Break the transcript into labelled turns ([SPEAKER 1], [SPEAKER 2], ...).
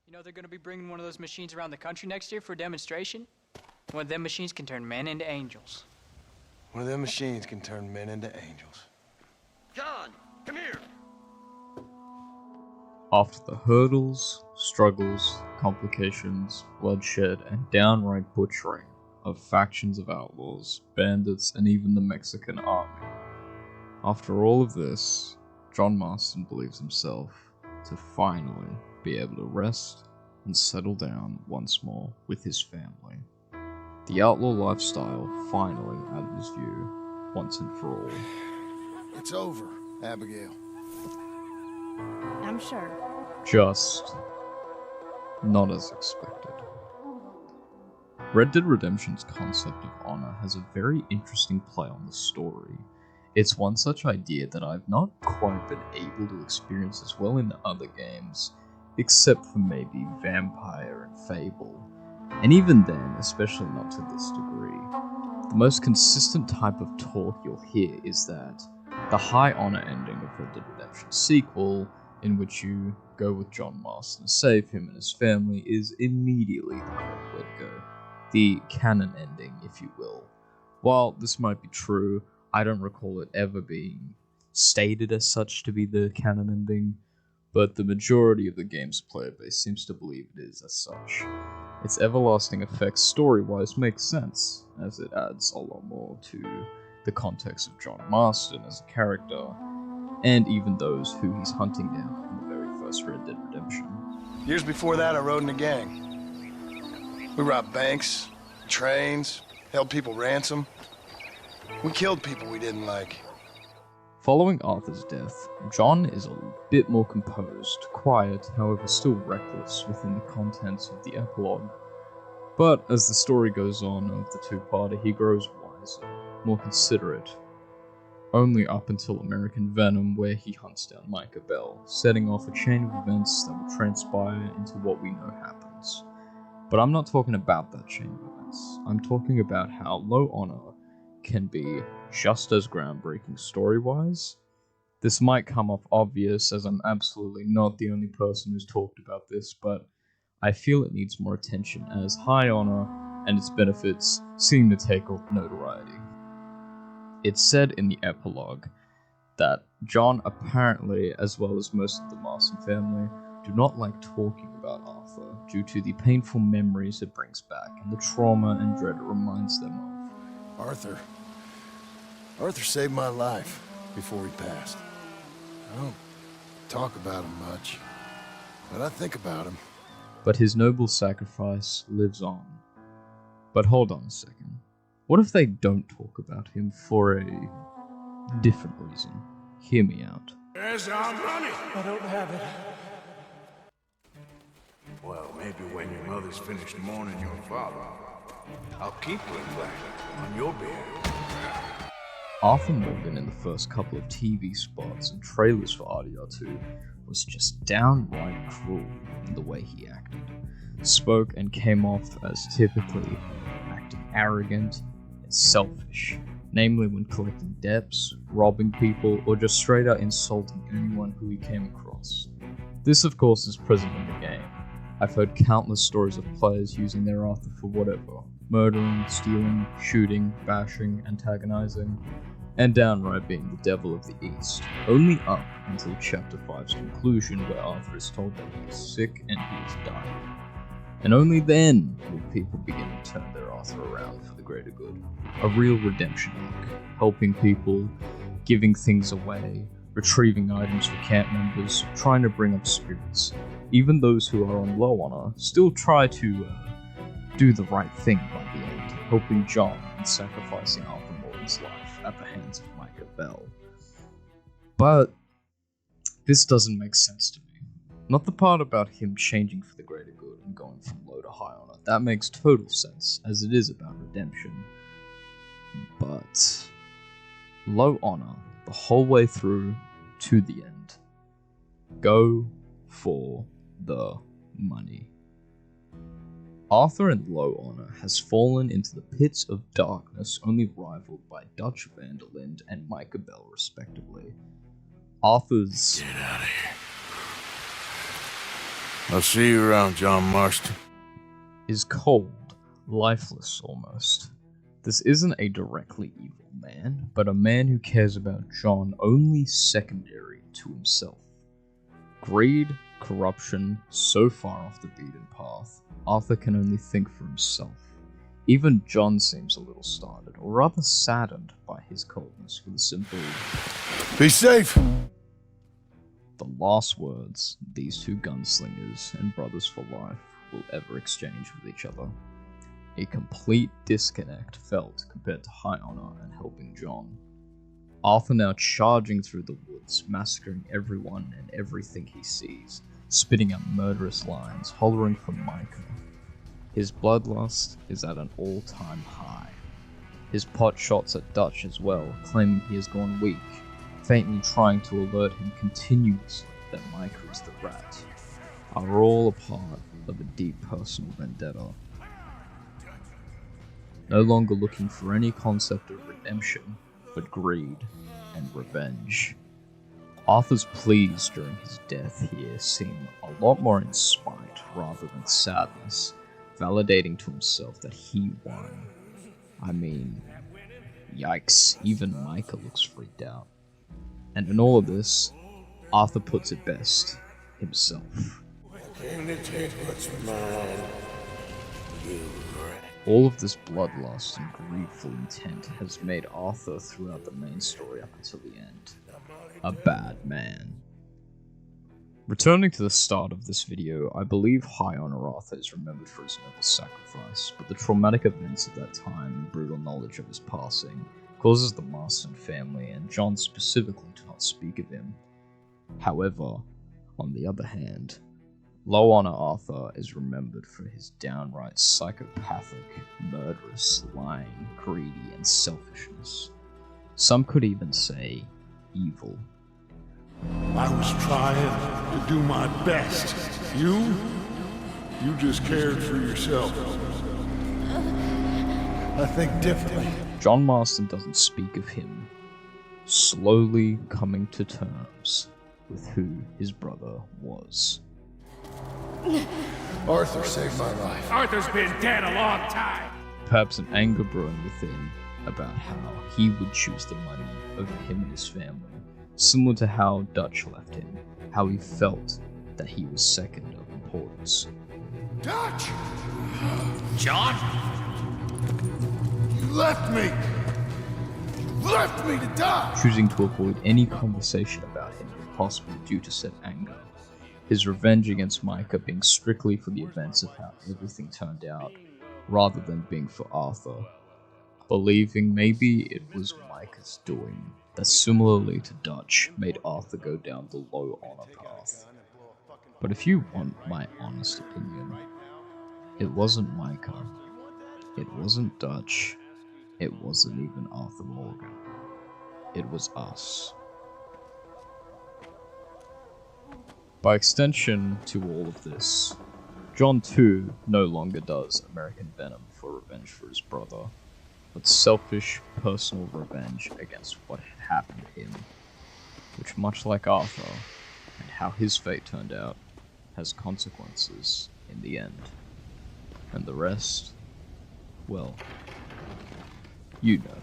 [SPEAKER 1] You know they're gonna be bringing one of those machines around the country next year for a demonstration? One of them machines can turn men into angels.
[SPEAKER 2] One of them machines can turn men into angels.
[SPEAKER 3] John, come here.
[SPEAKER 4] After the hurdles, struggles, complications, bloodshed, and downright butchering of factions of outlaws, bandits, and even the Mexican army, after all of this, John Marston believes himself to finally be able to rest and settle down once more with his family. The outlaw lifestyle finally out of his view, once and for all.
[SPEAKER 2] It's over, Abigail.
[SPEAKER 5] I'm sure.
[SPEAKER 4] Just not as expected. Red Dead Redemption's concept of honor has a very interesting play on the story. It's one such idea that I've not quite been able to experience as well in the other games, except for maybe Vampire and Fable. And even then, especially not to this degree. The most consistent type of talk you'll hear is that the high honor ending of Red Dead Redemption sequel, in which you go with John Marston to save him and his family, is immediately the correct way to go. The canon ending, if you will. While this might be true, I don't recall it ever being stated as such to be the canon ending, but the majority of the game's player base seems to believe it is as such. Its everlasting effects story-wise makes sense, as it adds a lot more to the context of John Marston as a character, and even those who he's hunting down in the very first Red Dead Redemption.
[SPEAKER 2] Years before that, I rode in a gang. We robbed banks, trains, held people ransom. We killed people we didn't like.
[SPEAKER 4] Following Arthur's death, John is a bit more composed, quiet, however still reckless within the contents of the epilogue. But as the story goes on of the two-parter, he grows wiser, more considerate, only up until American Venom, where he hunts down Micah Bell, setting off a chain of events that will transpire into what we know happens. But I'm not talking about that chain of events. I'm talking about how low honor can be just as groundbreaking story-wise. This might come off obvious, as I'm absolutely not the only person who's talked about this, but I feel it needs more attention, as high honor and its benefits seem to take on notoriety. It's said in the epilogue that John apparently, as well as most of the Marston family, do not like talking about Arthur due to the painful memories it brings back and the trauma and dread it reminds them of.
[SPEAKER 2] Arthur saved my life before he passed. I don't talk about him much, but I think about him.
[SPEAKER 4] But his noble sacrifice lives on. But hold on a second. What if they don't talk about him for a different reason? Hear me out.
[SPEAKER 3] Where's our money?
[SPEAKER 6] I don't have it.
[SPEAKER 3] Well, maybe when your mother's finished mourning your father, I'll keep her in black on your behalf.
[SPEAKER 4] Arthur Morgan in the first couple of TV spots and trailers for RDR2 was just downright cruel in the way he acted. Spoke and came off as typically acting arrogant and selfish, namely when collecting debts, robbing people, or just straight out insulting anyone who he came across. This of course is present in the game. I've heard countless stories of players using their Arthur for whatever. Murdering, stealing, shooting, bashing, antagonizing, and downright being the devil of the East, only up until Chapter 5's conclusion where Arthur is told that he is sick and he is dying. And only then will people begin to turn their Arthur around for the greater good. A real redemption arc, helping people, giving things away, retrieving items for camp members, trying to bring up spirits. Even those who are on low honor still try to do the right thing by the end, helping John and sacrificing Arthur Morgan's life at the hands of Micah Bell. But this doesn't make sense to me. Not the part about him changing for the greater good and going from low to high honor. That makes total sense, as it is about redemption. But low honor, the whole way through to the end. Go for the money. Arthur in low honor has fallen into the pits of darkness only rivaled by Dutch Van der Linde and Micah Bell respectively. Arthur's...
[SPEAKER 3] Get out of here. I'll see you around, John Marston.
[SPEAKER 4] Is cold, lifeless almost. This isn't a directly evil man, but a man who cares about John only secondary to himself. Greed, corruption, so far off the beaten path, Arthur can only think for himself. Even John seems a little startled, or rather saddened by his coldness, for the simple,
[SPEAKER 2] Be safe!
[SPEAKER 4] the last words these two gunslingers and brothers for life will ever exchange with each other. A complete disconnect felt compared to high honor and helping John. Arthur now charging through the woods, massacring everyone and everything he sees, spitting out murderous lines, hollering for Micah. His bloodlust is at an all-time high. His pot shots at Dutch as well, claiming he has gone weak, faintly trying to alert him continuously that Micah is the rat, are all a part of a deep personal vendetta. No longer looking for any concept of redemption, but greed and revenge. Arthur's pleas during his death here seem a lot more in spite rather than sadness, validating to himself that he won. I mean, yikes, even Micah looks freaked out. And in all of this, Arthur puts it best, himself. All of this bloodlust and greedful intent has made Arthur throughout the main story up until the end a bad man. Returning to the start of this video, I believe High Honor Arthur is remembered for his noble sacrifice, but the traumatic events of that time and brutal knowledge of his passing causes the Marston family and John specifically to not speak of him. However, on the other hand, Low Honor Arthur is remembered for his downright psychopathic, murderous, lying, greedy, and selfishness. Some could even say evil.
[SPEAKER 5] I was trying to do my best. You just cared for yourself. I think differently.
[SPEAKER 4] John Marston doesn't speak of him, slowly coming to terms with who his brother was.
[SPEAKER 2] Arthur saved my life.
[SPEAKER 5] Arthur's been dead a long time.
[SPEAKER 4] Perhaps an anger brewing within about how he would choose the money over him and his family, similar to how Dutch left him, how he felt that he was second of importance.
[SPEAKER 2] Dutch!
[SPEAKER 5] John?
[SPEAKER 2] You left me! You left me to die!
[SPEAKER 4] Choosing to avoid any conversation about him if possible due to said anger. His revenge against Micah being strictly for the events of how everything turned out, rather than being for Arthur. Believing maybe it was Micah's doing that, similarly to Dutch, made Arthur go down the low honor path. But if you want my honest opinion, it wasn't Micah, it wasn't Dutch, it wasn't even Arthur Morgan. It was us. By extension to all of this, John too no longer does American Venom for revenge for his brother, but selfish, personal revenge against what had happened to him, which, much like Arthur, and how his fate turned out, has consequences in the end. And the rest, well, you know.